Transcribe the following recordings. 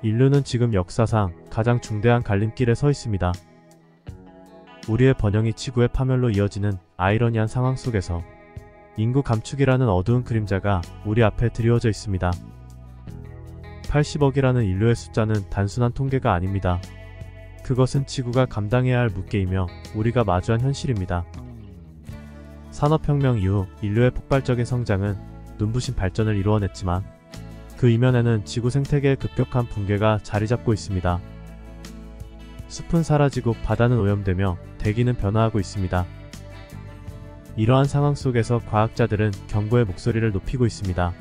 인류는 지금 역사상 가장 중대한 갈림길에 서 있습니다. 우리의 번영이 지구의 파멸로 이어지는 아이러니한 상황 속에서 인구 감축이라는 어두운 그림자가 우리 앞에 드리워져 있습니다. 80억이라는 인류의 숫자는 단순한 통계가 아닙니다. 그것은 지구가 감당해야 할 무게이며 우리가 마주한 현실입니다. 산업혁명 이후 인류의 폭발적인 성장은 눈부신 발전을 이루어냈지만 그 이면에는 지구 생태계의 급격한 붕괴가 자리잡고 있습니다. 숲은 사라지고 바다는 오염되며 대기는 변화하고 있습니다. 이러한 상황 속에서 과학자들은 경고의 목소리를 높이고 있습니다.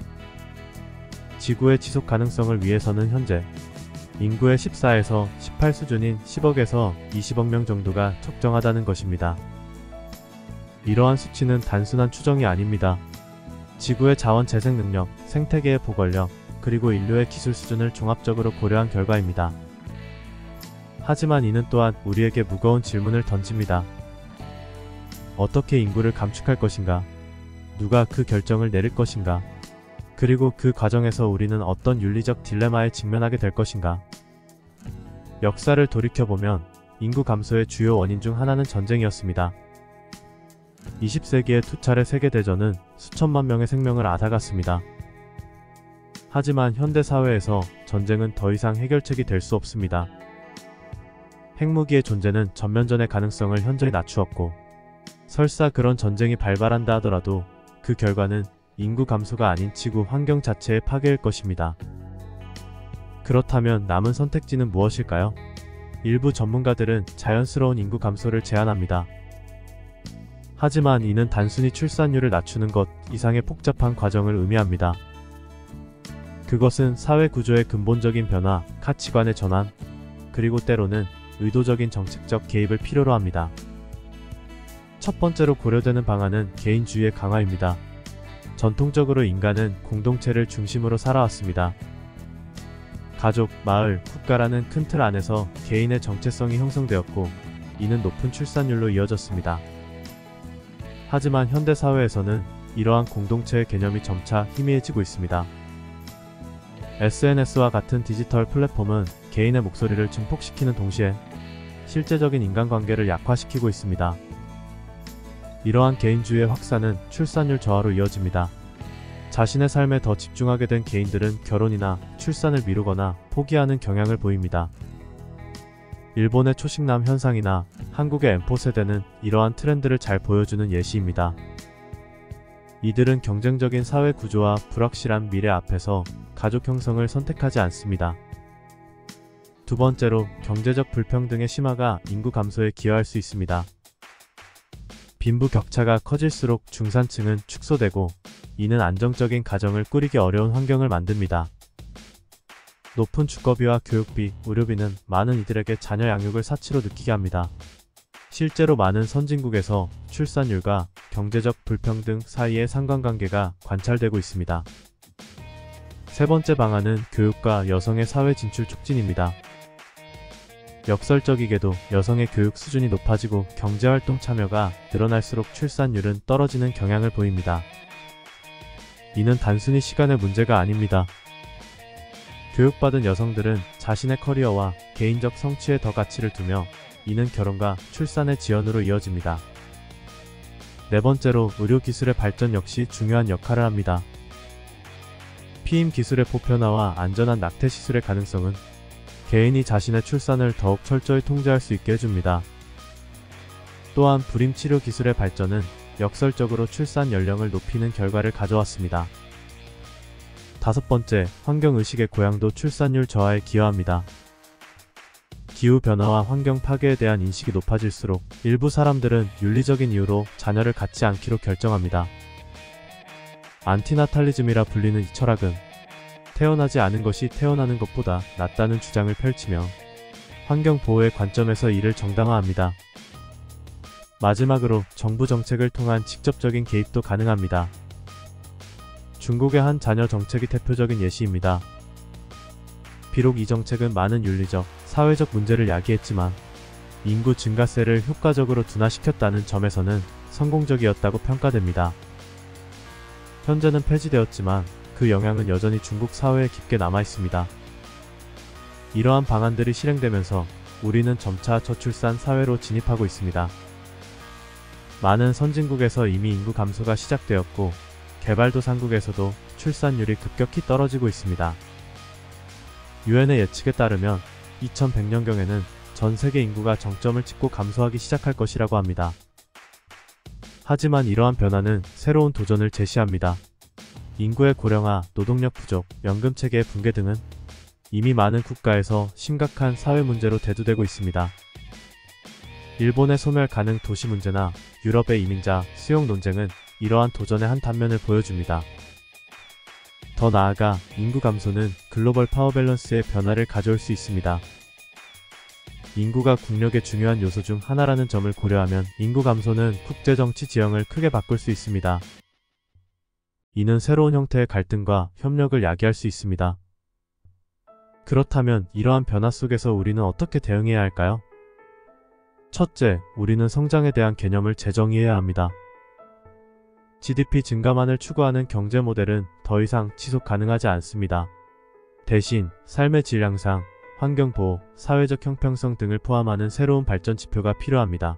지구의 지속 가능성을 위해서는 현재 인구의 14에서 18 수준인 10억에서 20억 명 정도가 적정하다는 것입니다. 이러한 수치는 단순한 추정이 아닙니다. 지구의 자원 재생 능력, 생태계의 보건력, 그리고 인류의 기술 수준을 종합적으로 고려한 결과입니다. 하지만 이는 또한 우리에게 무거운 질문을 던집니다. 어떻게 인구를 감축할 것인가? 누가 그 결정을 내릴 것인가? 그리고 그 과정에서 우리는 어떤 윤리적 딜레마에 직면하게 될 것인가? 역사를 돌이켜보면 인구 감소의 주요 원인 중 하나는 전쟁이었습니다. 20세기의 두 차례 세계대전은 수천만 명의 생명을 앗아갔습니다. 하지만 현대사회에서 전쟁은 더 이상 해결책이 될 수 없습니다. 핵무기의 존재는 전면전의 가능성을 현저히 낮추었고, 설사 그런 전쟁이 발발한다 하더라도 그 결과는 인구 감소가 아닌 지구 환경 자체의 파괴일 것입니다. 그렇다면 남은 선택지는 무엇일까요? 일부 전문가들은 자연스러운 인구 감소를 제안합니다. 하지만 이는 단순히 출산율을 낮추는 것 이상의 복잡한 과정을 의미합니다. 그것은 사회 구조의 근본적인 변화, 가치관의 전환, 그리고 때로는 의도적인 정책적 개입을 필요로 합니다. 첫 번째로 고려되는 방안은 개인주의의 강화입니다. 전통적으로 인간은 공동체를 중심으로 살아왔습니다. 가족, 마을, 국가라는 큰 틀 안에서 개인의 정체성이 형성되었고, 이는 높은 출산율로 이어졌습니다. 하지만 현대사회에서는 이러한 공동체의 개념이 점차 희미해지고 있습니다. SNS와 같은 디지털 플랫폼은 개인의 목소리를 증폭시키는 동시에 실제적인 인간관계를 약화시키고 있습니다. 이러한 개인주의의 확산은 출산율 저하로 이어집니다. 자신의 삶에 더 집중하게 된 개인들은 결혼이나 출산을 미루거나 포기하는 경향을 보입니다. 일본의 초식남 현상이나 한국의 M4세대는 이러한 트렌드를 잘 보여주는 예시입니다. 이들은 경쟁적인 사회 구조와 불확실한 미래 앞에서 가족 형성을 선택하지 않습니다. 두 번째로, 경제적 불평등의 심화가 인구 감소에 기여할 수 있습니다. 빈부 격차가 커질수록 중산층은 축소되고, 이는 안정적인 가정을 꾸리기 어려운 환경을 만듭니다. 높은 주거비와 교육비, 의료비는 많은 이들에게 자녀 양육을 사치로 느끼게 합니다. 실제로 많은 선진국에서 출산율과 경제적 불평등 사이의 상관관계가 관찰되고 있습니다. 세 번째 방안은 교육과 여성의 사회 진출 촉진입니다. 역설적이게도 여성의 교육 수준이 높아지고 경제활동 참여가 늘어날수록 출산율은 떨어지는 경향을 보입니다. 이는 단순히 시간의 문제가 아닙니다. 교육받은 여성들은 자신의 커리어와 개인적 성취에 더 가치를 두며, 이는 결혼과 출산의 지연으로 이어집니다. 네 번째로, 의료기술의 발전 역시 중요한 역할을 합니다. 피임 기술의 보편화와 안전한 낙태 시술의 가능성은 개인이 자신의 출산을 더욱 철저히 통제할 수 있게 해줍니다. 또한 불임 치료 기술의 발전은 역설적으로 출산 연령을 높이는 결과를 가져왔습니다. 다섯 번째, 환경의식의 고양도 출산율 저하에 기여합니다. 기후변화와 환경 파괴에 대한 인식이 높아질수록 일부 사람들은 윤리적인 이유로 자녀를 갖지 않기로 결정합니다. 안티나탈리즘이라 불리는 이 철학은 태어나지 않은 것이 태어나는 것보다 낫다는 주장을 펼치며 환경보호의 관점에서 이를 정당화합니다. 마지막으로, 정부 정책을 통한 직접적인 개입도 가능합니다. 중국의 한 자녀 정책이 대표적인 예시입니다. 비록 이 정책은 많은 윤리적, 사회적 문제를 야기했지만 인구 증가세를 효과적으로 둔화시켰다는 점에서는 성공적이었다고 평가됩니다. 현재는 폐지되었지만 그 영향은 여전히 중국 사회에 깊게 남아있습니다. 이러한 방안들이 실행되면서 우리는 점차 저출산 사회로 진입하고 있습니다. 많은 선진국에서 이미 인구 감소가 시작되었고 개발도상국에서도 출산율이 급격히 떨어지고 있습니다. 유엔의 예측에 따르면 2100년경에는 전 세계 인구가 정점을 찍고 감소하기 시작할 것이라고 합니다. 하지만 이러한 변화는 새로운 도전을 제시합니다. 인구의 고령화, 노동력 부족, 연금체계의 붕괴 등은 이미 많은 국가에서 심각한 사회 문제로 대두되고 있습니다. 일본의 소멸 가능 도시 문제나 유럽의 이민자 수용 논쟁은 이러한 도전의 한 단면을 보여줍니다. 더 나아가 인구 감소는 글로벌 파워 밸런스의 변화를 가져올 수 있습니다. 인구가 국력의 중요한 요소 중 하나라는 점을 고려하면 인구 감소는 국제정치 지형을 크게 바꿀 수 있습니다. 이는 새로운 형태의 갈등과 협력을 야기할 수 있습니다. 그렇다면 이러한 변화 속에서 우리는 어떻게 대응해야 할까요? 첫째, 우리는 성장에 대한 개념을 재정의해야 합니다. GDP 증가만을 추구하는 경제 모델은 더 이상 지속 가능하지 않습니다. 대신 삶의 질 향상, 환경보호, 사회적 형평성 등을 포함하는 새로운 발전 지표가 필요합니다.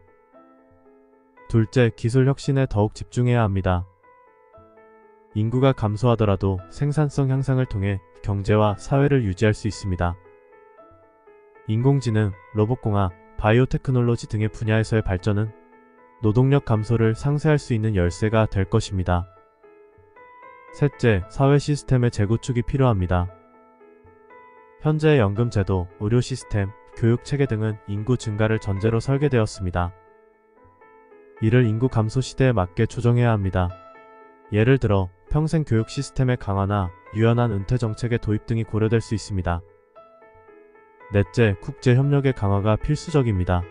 둘째, 기술 혁신에 더욱 집중해야 합니다. 인구가 감소하더라도 생산성 향상을 통해 경제와 사회를 유지할 수 있습니다. 인공지능, 로봇공학, 바이오테크놀로지 등의 분야에서의 발전은 노동력 감소를 상쇄할 수 있는 열쇠가 될 것입니다. 셋째, 사회 시스템의 재구축이 필요합니다. 현재의 연금제도, 의료 시스템, 교육체계 등은 인구 증가를 전제로 설계되었습니다. 이를 인구 감소 시대에 맞게 조정해야 합니다. 예를 들어 평생 교육 시스템의 강화나 유연한 은퇴 정책의 도입 등이 고려될 수 있습니다. 넷째, 국제 협력의 강화가 필수적입니다.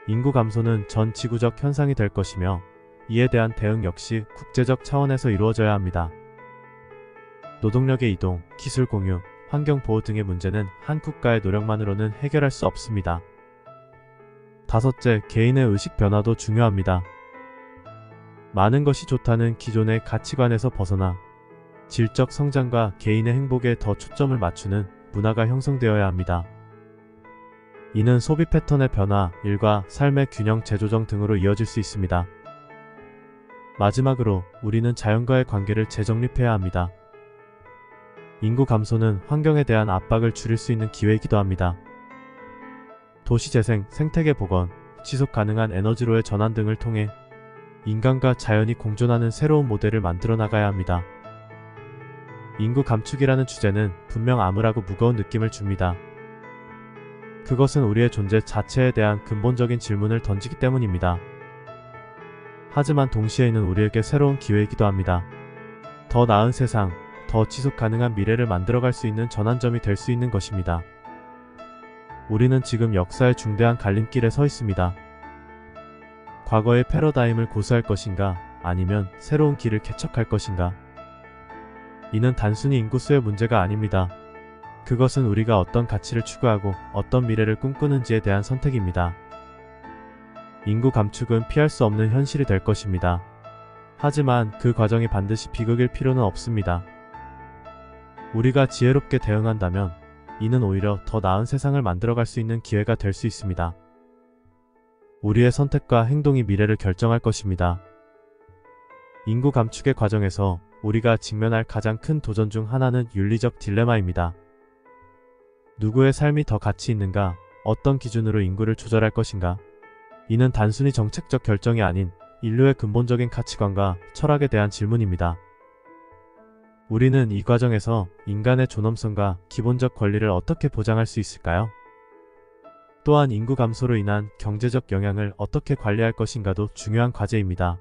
인구 감소는 전 지구적 현상이 될 것이며 이에 대한 대응 역시 국제적 차원에서 이루어져야 합니다. 노동력의 이동, 기술 공유, 환경 보호 등의 문제는 한 국가의 노력만으로는 해결할 수 없습니다. 다섯째, 개인의 의식 변화도 중요합니다. 많은 것이 좋다는 기존의 가치관에서 벗어나 질적 성장과 개인의 행복에 더 초점을 맞추는 문화가 형성되어야 합니다. 이는 소비 패턴의 변화, 일과 삶의 균형 재조정 등으로 이어질 수 있습니다. 마지막으로 우리는 자연과의 관계를 재정립해야 합니다. 인구 감소는 환경에 대한 압박을 줄일 수 있는 기회이기도 합니다. 도시재생, 생태계 복원, 지속 가능한 에너지로의 전환 등을 통해 인간과 자연이 공존하는 새로운 모델을 만들어 나가야 합니다. 인구 감축이라는 주제는 분명 암울하고 무거운 느낌을 줍니다. 그것은 우리의 존재 자체에 대한 근본적인 질문을 던지기 때문입니다. 하지만 동시에는 우리에게 새로운 기회이기도 합니다. 더 나은 세상, 더 지속 가능한 미래를 만들어갈 수 있는 전환점이 될 수 있는 것입니다. 우리는 지금 역사의 중대한 갈림길에 서 있습니다. 과거의 패러다임을 고수할 것인가, 아니면 새로운 길을 개척할 것인가. 이는 단순히 인구수의 문제가 아닙니다. 그것은 우리가 어떤 가치를 추구하고 어떤 미래를 꿈꾸는지에 대한 선택입니다. 인구 감축은 피할 수 없는 현실이 될 것입니다. 하지만 그 과정이 반드시 비극일 필요는 없습니다. 우리가 지혜롭게 대응한다면 이는 오히려 더 나은 세상을 만들어갈 수 있는 기회가 될 수 있습니다. 우리의 선택과 행동이 미래를 결정할 것입니다. 인구 감축의 과정에서 우리가 직면할 가장 큰 도전 중 하나는 윤리적 딜레마입니다. 누구의 삶이 더 가치 있는가? 어떤 기준으로 인구를 조절할 것인가? 이는 단순히 정책적 결정이 아닌 인류의 근본적인 가치관과 철학에 대한 질문입니다. 우리는 이 과정에서 인간의 존엄성과 기본적 권리를 어떻게 보장할 수 있을까요? 또한 인구 감소로 인한 경제적 영향을 어떻게 관리할 것인가도 중요한 과제입니다.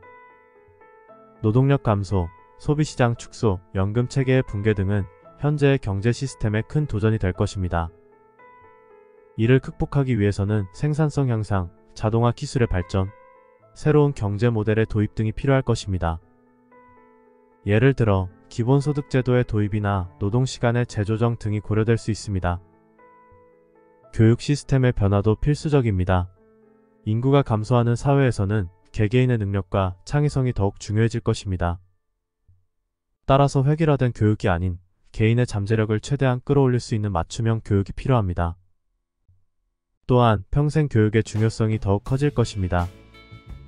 노동력 감소, 소비시장 축소, 연금체계의 붕괴 등은 현재의 경제 시스템의 큰 도전이 될 것입니다. 이를 극복하기 위해서는 생산성 향상, 자동화 기술의 발전, 새로운 경제 모델의 도입 등이 필요할 것입니다. 예를 들어 기본소득 제도의 도입이나 노동시간의 재조정 등이 고려될 수 있습니다. 교육 시스템의 변화도 필수적입니다. 인구가 감소하는 사회에서는 개개인의 능력과 창의성이 더욱 중요해질 것입니다. 따라서 획일화된 교육이 아닌 개인의 잠재력을 최대한 끌어올릴 수 있는 맞춤형 교육이 필요합니다. 또한 평생 교육의 중요성이 더욱 커질 것입니다.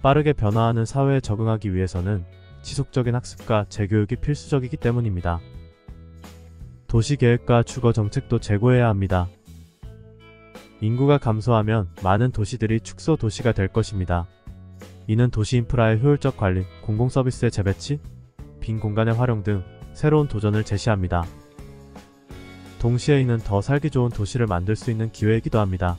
빠르게 변화하는 사회에 적응하기 위해서는 지속적인 학습과 재교육이 필수적이기 때문입니다. 도시계획과 주거정책도 재고해야 합니다. 인구가 감소하면 많은 도시들이 축소 도시가 될 것입니다. 이는 도시 인프라의 효율적 관리, 공공서비스의 재배치, 빈 공간의 활용 등 새로운 도전을 제시합니다. 동시에 이는 더 살기 좋은 도시를 만들 수 있는 기회이기도 합니다.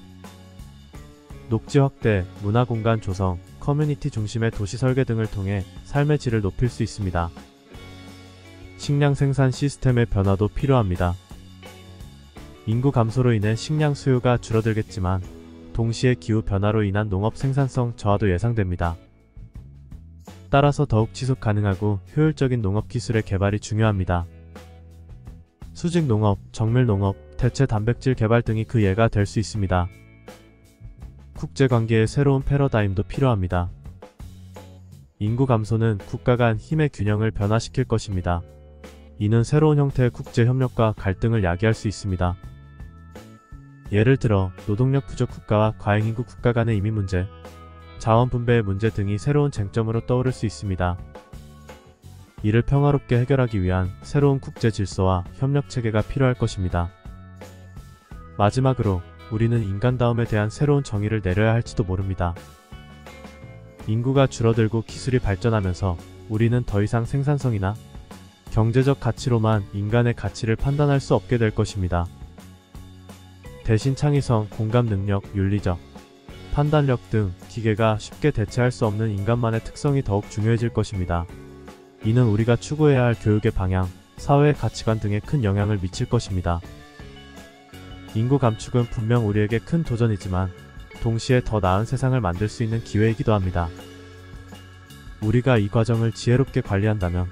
녹지 확대, 문화공간 조성, 커뮤니티 중심의 도시 설계 등을 통해 삶의 질을 높일 수 있습니다. 식량 생산 시스템의 변화도 필요합니다. 인구 감소로 인해 식량 수요가 줄어들겠지만 동시에 기후 변화로 인한 농업 생산성 저하도 예상됩니다. 따라서 더욱 지속 가능하고 효율적인 농업 기술의 개발이 중요합니다. 수직 농업, 정밀 농업, 대체 단백질 개발 등이 그 예가 될 수 있습니다. 국제관계의 새로운 패러다임도 필요합니다. 인구 감소는 국가 간 힘의 균형을 변화시킬 것입니다. 이는 새로운 형태의 국제협력과 갈등을 야기할 수 있습니다. 예를 들어 노동력 부족 국가와 과잉인구 국가 간의 이민 문제, 자원 분배의 문제 등이 새로운 쟁점으로 떠오를 수 있습니다. 이를 평화롭게 해결하기 위한 새로운 국제 질서와 협력 체계가 필요할 것입니다. 마지막으로 우리는 인간다움에 대한 새로운 정의를 내려야 할지도 모릅니다. 인구가 줄어들고 기술이 발전하면서 우리는 더 이상 생산성이나 경제적 가치로만 인간의 가치를 판단할 수 없게 될 것입니다. 대신 창의성, 공감 능력, 윤리적, 판단력 등 기계가 쉽게 대체할 수 없는 인간만의 특성이 더욱 중요해질 것입니다. 이는 우리가 추구해야 할 교육의 방향, 사회의 가치관 등에 큰 영향을 미칠 것입니다. 인구 감축은 분명 우리에게 큰 도전이지만 동시에 더 나은 세상을 만들 수 있는 기회이기도 합니다. 우리가 이 과정을 지혜롭게 관리한다면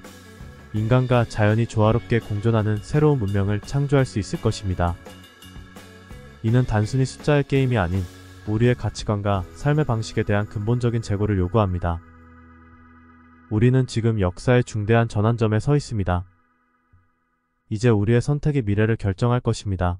인간과 자연이 조화롭게 공존하는 새로운 문명을 창조할 수 있을 것입니다. 이는 단순히 숫자의 게임이 아닌 우리의 가치관과 삶의 방식에 대한 근본적인 재고를 요구합니다. 우리는 지금 역사의 중대한 전환점에 서 있습니다. 이제 우리의 선택이 미래를 결정할 것입니다.